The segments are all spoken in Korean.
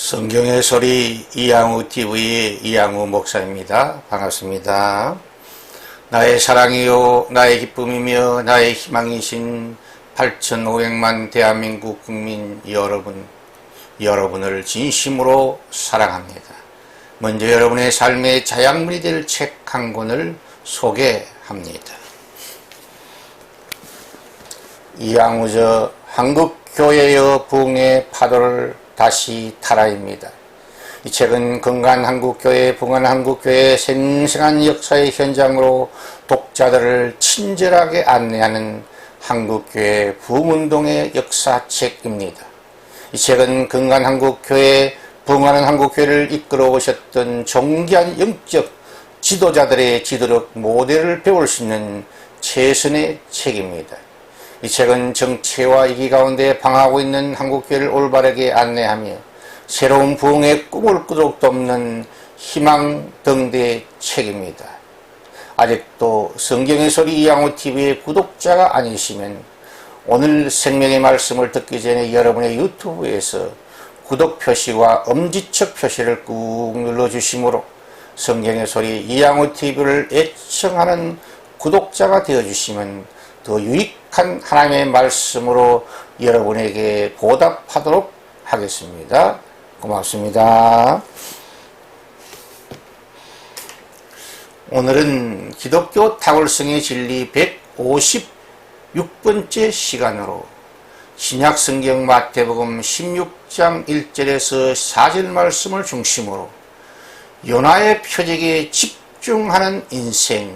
성경의 소리 이양우 TV의 이양우 목사입니다. 반갑습니다. 나의 사랑이요 나의 기쁨이며 나의 희망이신 8,500만 대한민국 국민 여러분을 진심으로 사랑합니다. 먼저 여러분의 삶의 자양분이 될 책 한 권을 소개합니다. 이양우저 한국교회의 부흥의 파도를 다시 타라입니다. 이 책은 건강한 한국교회, 부흥한 한국교회의 생생한 역사의 현장으로 독자들을 친절하게 안내하는 한국교회 부흥운동의 역사책입니다. 이 책은 건강한 한국교회, 부흥하는 한국교회를 이끌어 오셨던 존귀한 영적 지도자들의 지도력 모델을 배울 수 있는 최선의 책입니다. 이 책은 정체와 위기 가운데 방황하고 있는 한국교회를 올바르게 안내하며 새로운 부흥의 꿈을 꿀 적도 없는 희망 등대의 책입니다. 아직도 성경의 소리 이양우 TV의 구독자가 아니시면 오늘 생명의 말씀을 듣기 전에 여러분의 유튜브에서 구독 표시와 엄지척 표시를 꾹 눌러주시므로 성경의 소리 이양우 TV를 애청하는 구독자가 되어주시면 더 유익한 하나님의 말씀으로 여러분에게 보답하도록 하겠습니다. 고맙습니다. 오늘은 기독교 탁월성의 진리 156번째 시간으로 신약성경 마태복음 16장 1절에서 4절 말씀을 중심으로 요나의 표적에 집중하는 인생,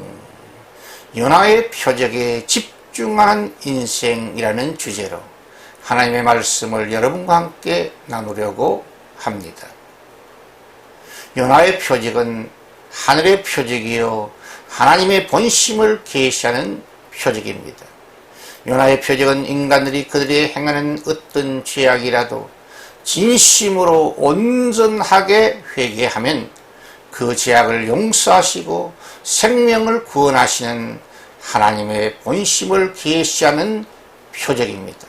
요나의 표적에 집중하는 인생이라는 주제로 하나님의 말씀을 여러분과 함께 나누려고 합니다. 요나의 표적은 하늘의 표적이요 하나님의 본심을 계시하는 표적입니다. 요나의 표적은 인간들이 그들이 행하는 어떤 죄악이라도 진심으로 온전하게 회개하면 그 죄악을 용서하시고 생명을 구원하시는 하나님의 본심을 계시하는 표적입니다.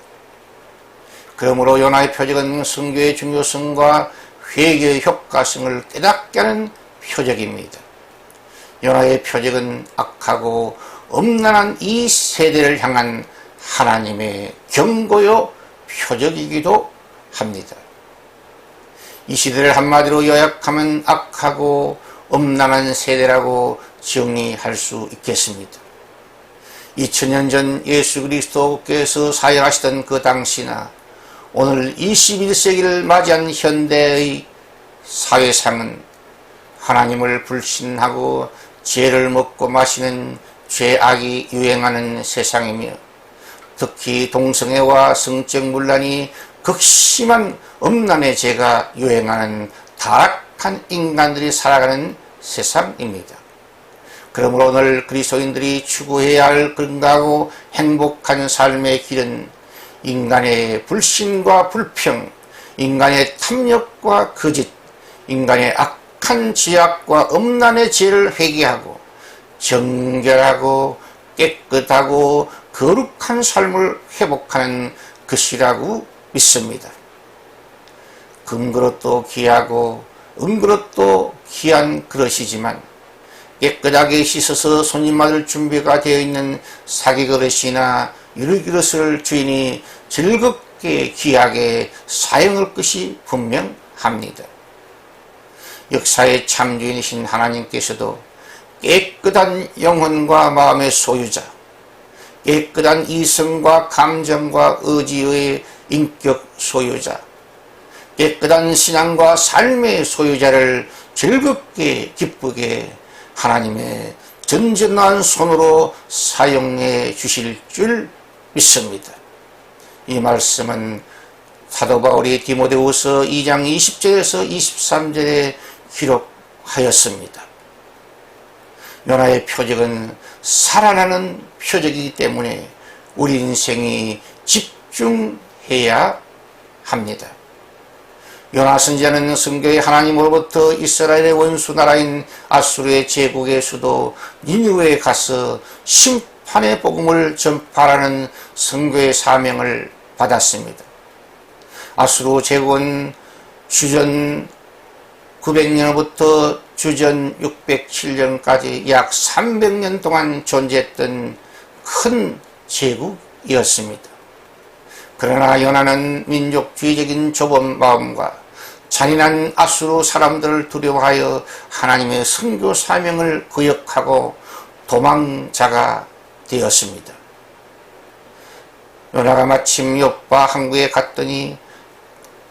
그러므로 요나의 표적은 선교의 중요성과 회개의 효과성을 깨닫게 하는 표적입니다. 요나의 표적은 악하고 엄란한 이 세대를 향한 하나님의 경고요 표적이기도 합니다. 이 시대를 한마디로 요약하면 악하고 엄란한 세대라고 정의할 수 있겠습니다. 2000년 전 예수 그리스도께서 사역하시던 그 당시나 오늘 21세기를 맞이한 현대의 사회상은 하나님을 불신하고 죄를 먹고 마시는 죄악이 유행하는 세상이며 특히 동성애와 성적 문란이 극심한 음란의 죄가 유행하는 타락한 인간들이 살아가는 세상입니다. 그러므로 오늘 그리스도인들이 추구해야 할 건강하고 행복한 삶의 길은 인간의 불신과 불평, 인간의 탐욕과 거짓, 인간의 악한 죄악과 음란의 죄를 회개하고 정결하고 깨끗하고 거룩한 삶을 회복하는 것이라고 믿습니다. 금그릇도 귀하고 은그릇도 귀한 그릇이지만 깨끗하게 씻어서 손님 맞을 준비가 되어 있는 사기그릇이나 유리그릇을 주인이 즐겁게 귀하게 사용할 것이 분명합니다. 역사의 참주인이신 하나님께서도 깨끗한 영혼과 마음의 소유자, 깨끗한 이성과 감정과 의지의 인격 소유자, 깨끗한 신앙과 삶의 소유자를 즐겁게 기쁘게 하나님의 전전한 손으로 사용해 주실 줄 믿습니다. 이 말씀은 사도 바울이 디모데후서 2장 20절에서 23절에 기록하였습니다. 요나의 표적은 살아나는 표적이기 때문에 우리 인생이 집중해야 합니다. 요나 선지자는 선교의 하나님으로부터 이스라엘의 원수 나라인 아수르의 제국의 수도 니느웨에 가서 심판의 복음을 전파하는 선교의 사명을 받았습니다. 아수르 제국은 주전 900년부터 주전 607년까지 약 300년 동안 존재했던 큰 제국이었습니다. 그러나 요나는 민족주의적인 좁은 마음과 잔인한 아수르 사람들을 두려워하여 하나님의 선교 사명을 거역하고 도망자가 되었습니다. 요나가 마침 요파 항구에 갔더니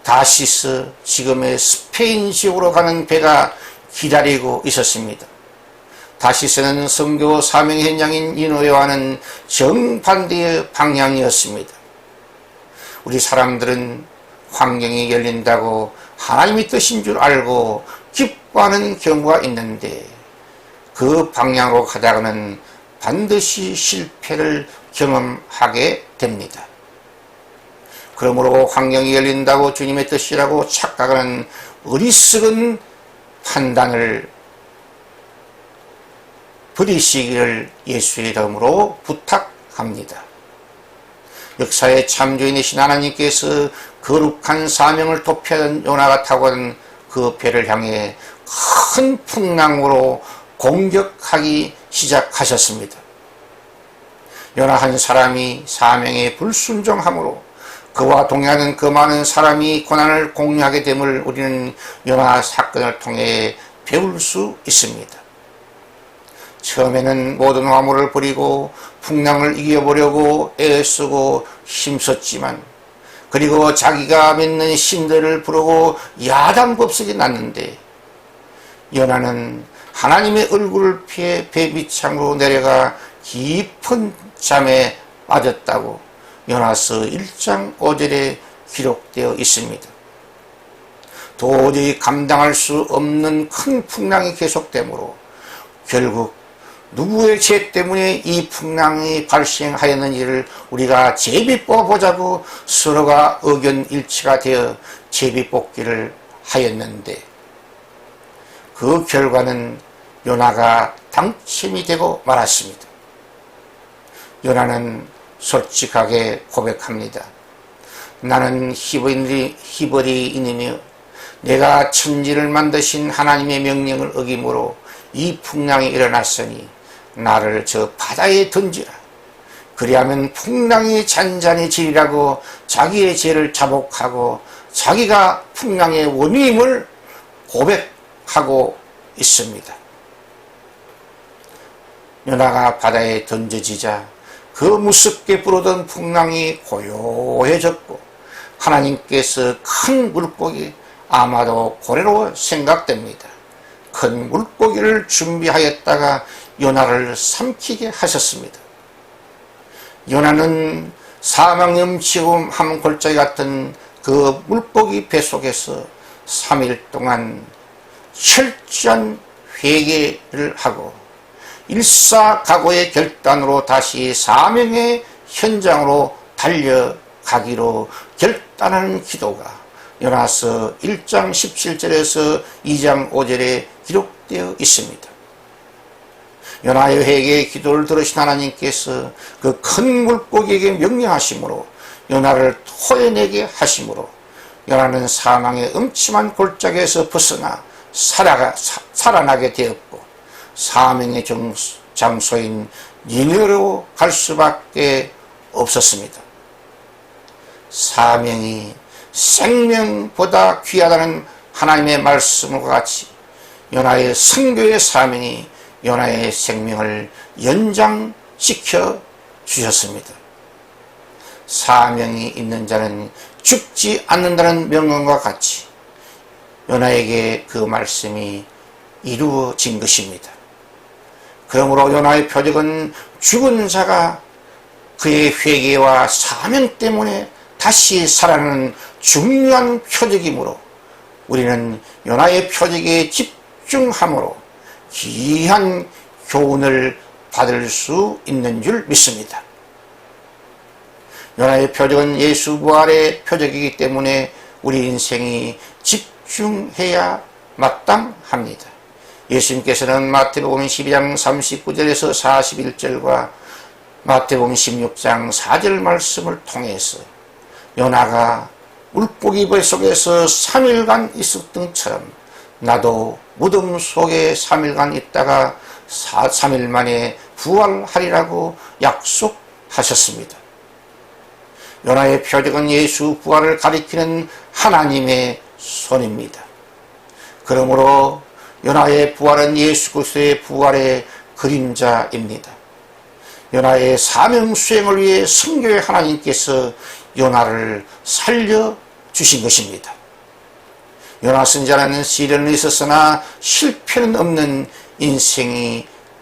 다시스, 지금의 스페인 지역으로 가는 배가 기다리고 있었습니다. 다시스는 선교 사명 현장인 니느웨와는 정반대의 방향이었습니다. 우리 사람들은 환경이 열린다고 하나님의 뜻인 줄 알고 기뻐하는 경우가 있는데 그 방향으로 가다가는 반드시 실패를 경험하게 됩니다. 그러므로 환경이 열린다고 주님의 뜻이라고 착각하는 어리석은 판단을 버리시기를 예수의 이름으로 부탁합니다. 역사의 참주인이신 하나님께서 거룩한 사명을 도피하던 요나가 타고 간 그 배를 향해 큰 풍랑으로 공격하기 시작하셨습니다. 요나 한 사람이 사명에 불순종함으로 그와 동행하는 그 많은 사람이 고난을 공유하게 됨을 우리는 요나 사건을 통해 배울 수 있습니다. 처음에는 모든 화물을 버리고 풍랑을 이겨보려고 애쓰고 힘썼지만 그리고 자기가 믿는 신들을 부르고 야단법석이 났는데 요나는 하나님의 얼굴을 피해 배 밑창으로 내려가 깊은 잠에 빠졌다고 요나서 1장 5절에 기록되어 있습니다. 도저히 감당할 수 없는 큰 풍랑이 계속되므로 결국 누구의 죄 때문에 이 풍랑이 발생하였는지를 우리가 제비뽑아보자고 서로가 의견 일치가 되어 제비뽑기를 하였는데 그 결과는 요나가 당첨이 되고 말았습니다. 요나는 솔직하게 고백합니다. 나는 히브리인이며 내가 천지를 만드신 하나님의 명령을 어김으로 이 풍랑이 일어났으니 나를 저 바다에 던지라. 그리하면 풍랑이 잔잔해지리라고 자기의 죄를 자복하고 자기가 풍랑의 원인임을 고백하고 있습니다. 요나가 바다에 던져지자 그 무섭게 불어던 풍랑이 고요해졌고 하나님께서 큰 물고기, 아마도 고래로 생각됩니다. 큰 물고기를 준비하였다가 요나를 삼키게 하셨습니다. 요나는 사망염치움 한 골짜기 같은 그 물고기 배 속에서 3일 동안 철저한 회개를 하고 일사각오의 결단으로 다시 사명의 현장으로 달려가기로 결단하는 기도가 요나서 1장 17절에서 2장 5절에 기록되어 있습니다. 요나의 회개의 기도를 들으신 하나님께서 그 큰 물고기에게 명령하심으로 요나를 토해내게 하심으로 요나는 사망의 음침한 골짜기에서 벗어나 살아나게 되었고 사명의 장소인 니느웨로 갈 수밖에 없었습니다. 사명이 생명보다 귀하다는 하나님의 말씀과 같이 요나의 선교의 사명이 요나의 생명을 연장시켜 주셨습니다. 사명이 있는 자는 죽지 않는다는 명언과 같이 요나에게 그 말씀이 이루어진 것입니다. 그러므로 요나의 표적은 죽은 자가 그의 회개와 사명 때문에 다시 살아나는 중요한 표적이므로 우리는 요나의 표적에 집중함으로 귀한 교훈을 받을 수 있는 줄 믿습니다. 요나의 표적은 예수 부활의 표적이기 때문에 우리 인생이 집중해야 마땅합니다. 예수님께서는 마태복음 12장 39절에서 41절과 마태복음 16장 4절 말씀을 통해서 요나가 물고기 뱃속에서 3일간 있었던 것처럼 나도 무덤 속에 3일간 있다가 3일 만에 부활하리라고 약속하셨습니다. 요나의 표적은 예수 부활을 가리키는 하나님의 손입니다. 그러므로 요나의 부활은 예수 그리스도의 부활의 그림자입니다. 요나의 사명 수행을 위해 성교의 하나님께서 요나를 살려주신 것입니다. 요나 선지자는 시련은 있었으나 실패는 없는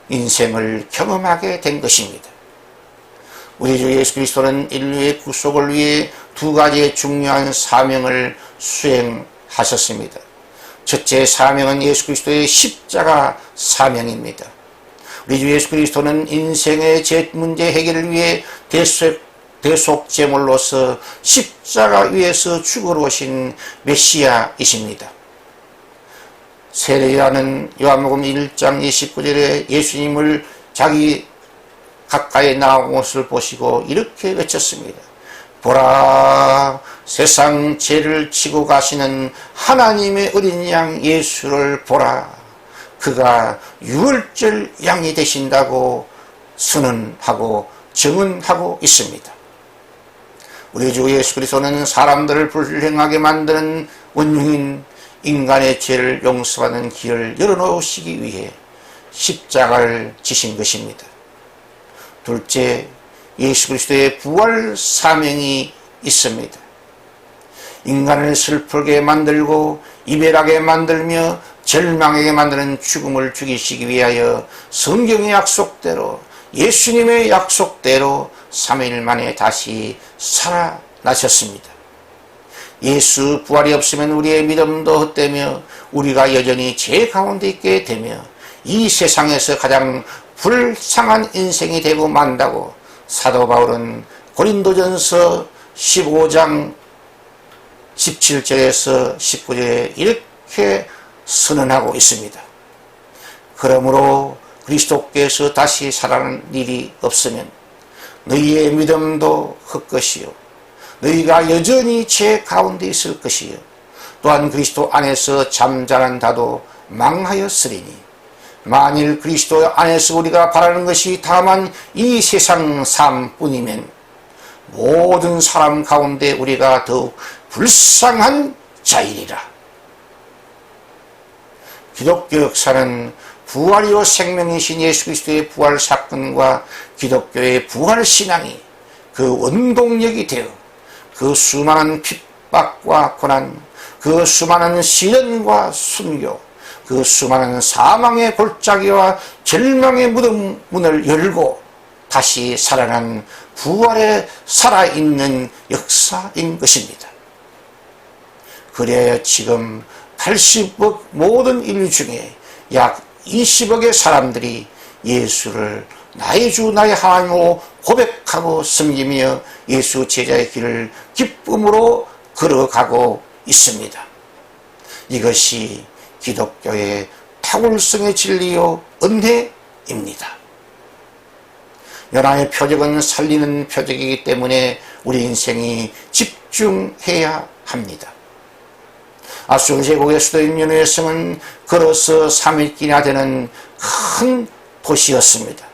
인생을 경험하게 된 것입니다. 우리 주 예수 그리스도는 인류의 구속을 위해 두 가지의 중요한 사명을 수행하셨습니다. 첫째 사명은 예수 그리스도의 십자가 사명입니다. 우리 주 예수 그리스도는 인생의 제 문제 해결을 위해 대속제물로서 십자가 위에서 죽으러 오신 메시아이십니다. 세례요한은 요한복음 1장 29절에 예수님을 자기 가까이 나온 것을 보시고 이렇게 외쳤습니다. 보라, 세상 죄를 지고 가시는 하나님의 어린 양 예수를 보라. 그가 유월절 양이 되신다고 선언하고 증언하고 있습니다. 우리 주 예수 그리스도는 사람들을 불행하게 만드는 원흉인 인간의 죄를 용서하는 길을 열어놓으시기 위해 십자가를 지신 것입니다. 둘째, 예수 그리스도의 부활 사명이 있습니다. 인간을 슬프게 만들고 이별하게 만들며 절망하게 만드는 죽음을 죽이시기 위하여 성경의 약속대로 예수님의 약속대로 3일 만에 다시 살아나셨습니다. 예수 부활이 없으면 우리의 믿음도 헛되며 우리가 여전히 죄 가운데 있게 되며 이 세상에서 가장 불쌍한 인생이 되고 만다고 사도 바울은 고린도전서 15장 17절에서 19절에 이렇게 선언하고 있습니다. 그러므로 그리스도께서 다시 살아나는 일이 없으면 너희의 믿음도 헛것이요 너희가 여전히 죄 가운데 있을 것이요 또한 그리스도 안에서 잠자는다도 망하였으리니 만일 그리스도 안에서 우리가 바라는 것이 다만 이 세상 삶뿐이면 모든 사람 가운데 우리가 더욱 불쌍한 자이리라. 기독교 역사는 부활이요 생명이신 예수 그리스도의 부활 사건과 기독교의 부활 신앙이 그 원동력이 되어 그 수많은 핍박과 고난, 그 수많은 시련과 순교, 그 수많은 사망의 골짜기와 절망의 문을 열고 다시 살아난 부활에 살아있는 역사인 것입니다. 그래야 지금 80억 모든 인류 중에 약 20억의 사람들이 예수를 나의 주 나의 하나님으로 고백하고 섬기며 예수 제자의 길을 기쁨으로 걸어가고 있습니다. 이것이 기독교의 탁월성의 진리요 은혜입니다. 요나의 표적은 살리는 표적이기 때문에 우리 인생이 집중해야 합니다. 아수르 제국의 수도인 니느웨 성은 걸어서 3일길이나 되는 큰 도시였습니다.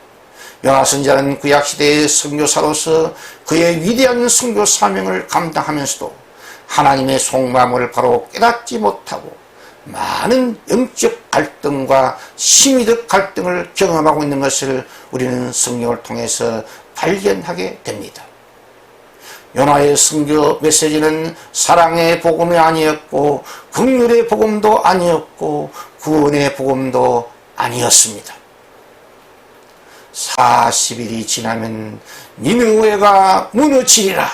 요나 선지자는 구약시대의 선교사로서 그의 위대한 선교 사명을 감당하면서도 하나님의 속마음을 바로 깨닫지 못하고 많은 영적 갈등과 심리적 갈등을 경험하고 있는 것을 우리는 성경을 통해서 발견하게 됩니다. 요나의 선교 메시지는 사랑의 복음이 아니었고 긍휼의 복음도 아니었고 구원의 복음도 아니었습니다. 40일이 지나면 니느웨가 무너지리라.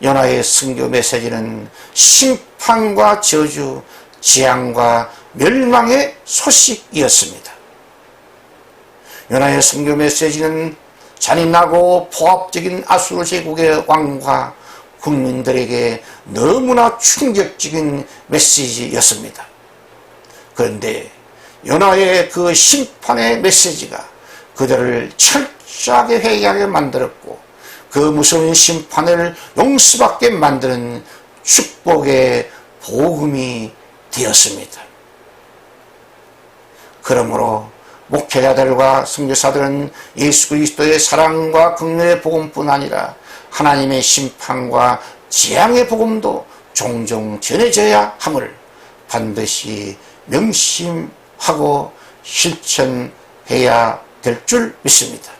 요나의 선교 메시지는 심판과 저주, 재앙과 멸망의 소식이었습니다. 요나의 선교 메시지는 잔인하고 포압적인 아수르 제국의 왕과 국민들에게 너무나 충격적인 메시지였습니다. 그런데 요나의 그 심판의 메시지가 그들을 철저하게 회개하게 만들었고 그 무서운 심판을 용서받게 만드는 축복의 복음이 되었습니다. 그러므로 목회자들과 선교사들은 예수 그리스도의 사랑과 긍휼의 복음뿐 아니라 하나님의 심판과 재앙의 복음도 종종 전해져야 함을 반드시 명심하고 실천해야 될 줄 믿습니다.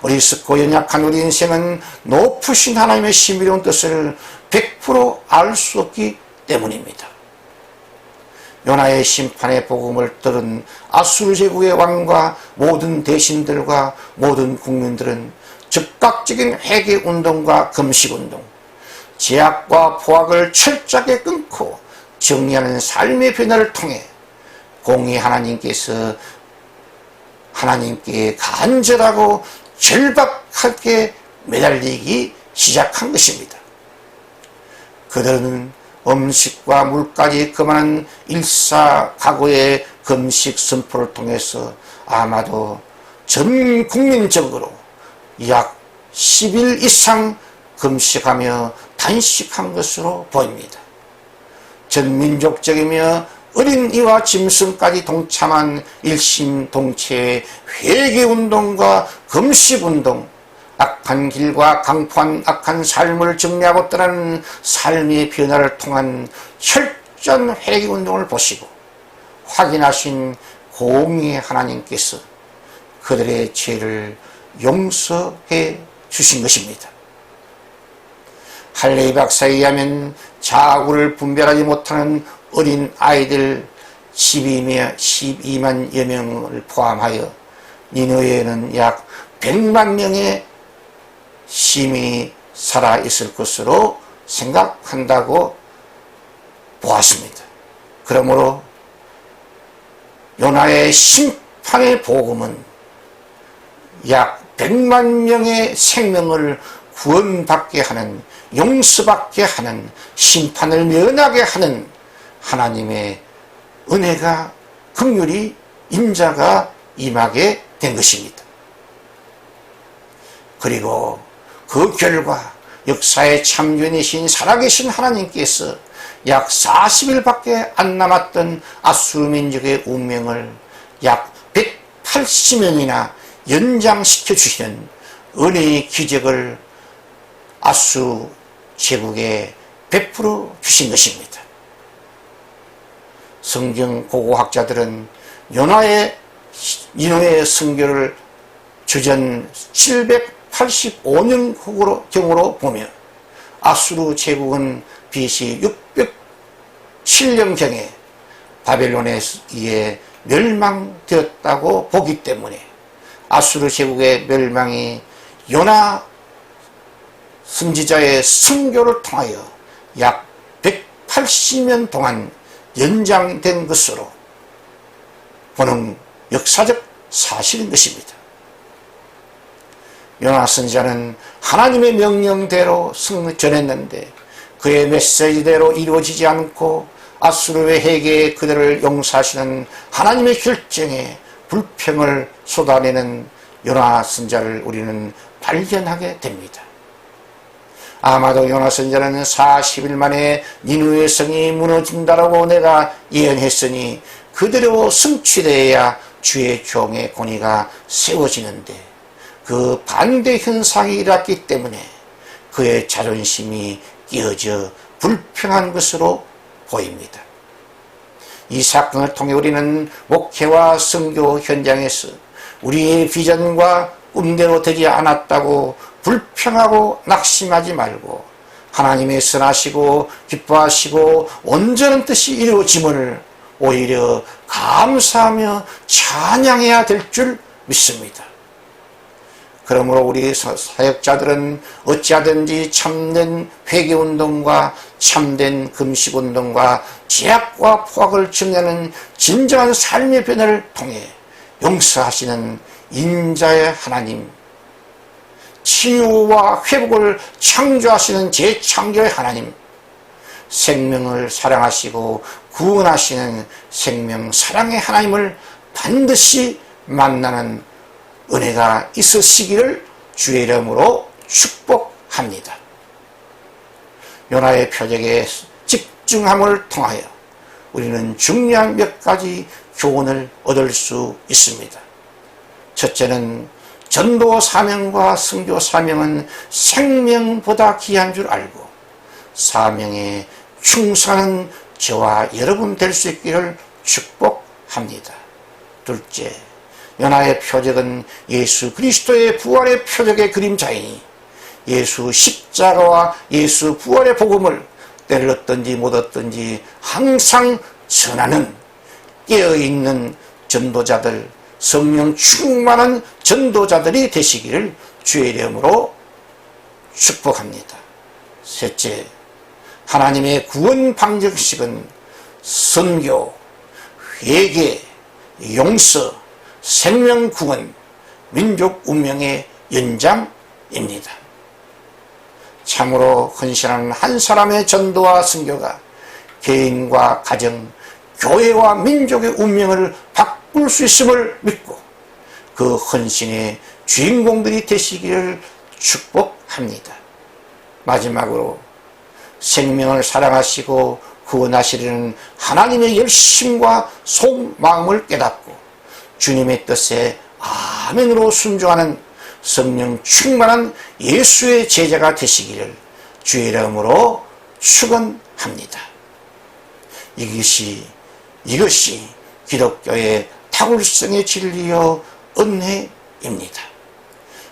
어리석고 연약한 우리 인생은 높으신 하나님의 신비로운 뜻을 100% 알 수 없기 때문입니다. 요나의 심판의 복음을 들은 아수르 제국의 왕과 모든 대신들과 모든 국민들은 즉각적인 회개운동과 금식운동, 제약과 포악을 철저하게 끊고 정리하는 삶의 변화를 통해 공의 하나님께서 하나님께 간절하고 절박하게 매달리기 시작한 것입니다. 그들은 음식과 물까지 금하는 일사각오의 금식 선포를 통해서 아마도 전 국민적으로 약 10일 이상 금식하며 단식한 것으로 보입니다. 전 민족적이며 어린이와 짐승까지 동참한 일심동체의 회개운동과 금식운동, 악한 길과 강포한 악한 삶을 정리하고 떠나는 삶의 변화를 통한 철저한 회개운동을 보시고 확인하신 공의의 하나님께서 그들의 죄를 용서해 주신 것입니다. 할레이 박사에 의하면 자아구를 분별하지 못하는 어린 아이들 12만여 명을 포함하여 니느웨에는 약 100만 명의 심히 살아있을 것으로 생각한다고 보았습니다. 그러므로 요나의 심판의 복음은 약 100만 명의 생명을 구원받게 하는, 용서받게 하는, 심판을 면하게 하는 하나님의 은혜가, 긍휼이, 인자가 임하게 된 것입니다. 그리고 그 결과 역사의 참견이신 살아계신 하나님께서 약 40일밖에 안 남았던 아수르 민족의 운명을 약 180년이나 연장시켜 주시는 은혜의 기적을 아수르 제국에 베풀어 주신 것입니다. 성경 고고학자들은 요나의 니느웨 선교를 주전 785년 경으로 보며 아수르 제국은 BC 607년경에 바벨론에 의해 멸망되었다고 보기 때문에 아수르 제국의 멸망이 요나 선지자의 선교를 통하여 약 180년 동안 연장된 것으로 보는 역사적 사실인 것입니다. 요나 선지자는 하나님의 명령대로 전했는데 그의 메시지대로 이루어지지 않고 아수르의 회개에 그들을 용서하시는 하나님의 결정에 불평을 쏟아내는 요나 선지자를 우리는 발견하게 됩니다. 아마도 요나 선지자는 40일 만에 니느웨 성이 무너진다라고 내가 예언했으니 그대로 성취되어야 주의 종의 권위가 세워지는데 그 반대 현상이 일어났기 때문에 그의 자존심이 깨어져 불평한 것으로 보입니다. 이 사건을 통해 우리는 목회와 선교 현장에서 우리의 비전과 꿈대로 되지 않았다고 불평하고 낙심하지 말고 하나님의 선하시고 기뻐하시고 온전한 뜻이 이루어짐을 오히려 감사하며 찬양해야 될 줄 믿습니다. 그러므로 우리 사역자들은 어찌하든지 참된 회개운동과 참된 금식운동과 제약과 포악을 정리하는 진정한 삶의 변화를 통해 용서하시는 인자의 하나님, 치유와 회복을 창조하시는 재창조의 하나님, 생명을 사랑하시고 구원하시는 생명 사랑의 하나님을 반드시 만나는 은혜가 있으시기를 주의 이름으로 축복합니다. 요나의 표적에 집중함을 통하여 우리는 중요한 몇 가지 교훈을 얻을 수 있습니다. 첫째는 전도 사명과 선교 사명은 생명보다 귀한 줄 알고 사명에 충성하는 저와 여러분 될 수 있기를 축복합니다. 둘째, 요나의 표적은 예수 그리스도의 부활의 표적의 그림자이니 예수 십자가와 예수 부활의 복음을 때를 얻든지 못 얻든지 항상 전하는 깨어있는 전도자들, 성령 충만한 전도자들이 되시기를 주의 이름으로 축복합니다. 셋째, 하나님의 구원 방정식은 선교, 회개, 용서, 생명 구원, 민족 운명의 연장입니다. 참으로 헌신하는 한 사람의 전도와 선교가 개인과 가정, 교회와 민족의 운명을 바꿀 수 있음을 믿고 그 헌신의 주인공들이 되시기를 축복합니다. 마지막으로 생명을 사랑하시고 구원하시려는 하나님의 열심과 속마음을 깨닫고 주님의 뜻에 아멘으로 순종하는 성령 충만한 예수의 제자가 되시기를 주의 이름으로 축원합니다. 이것이 기독교의 탁월성의 진리요 은혜입니다.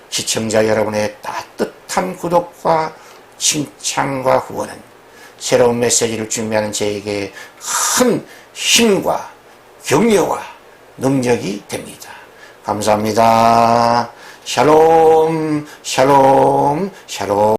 시청자 여러분의 따뜻한 구독과 칭찬과 후원은 새로운 메시지를 준비하는 저에게 큰 힘과 격려와 능력이 됩니다. 감사합니다. 샬롬, 샬롬, 샬롬.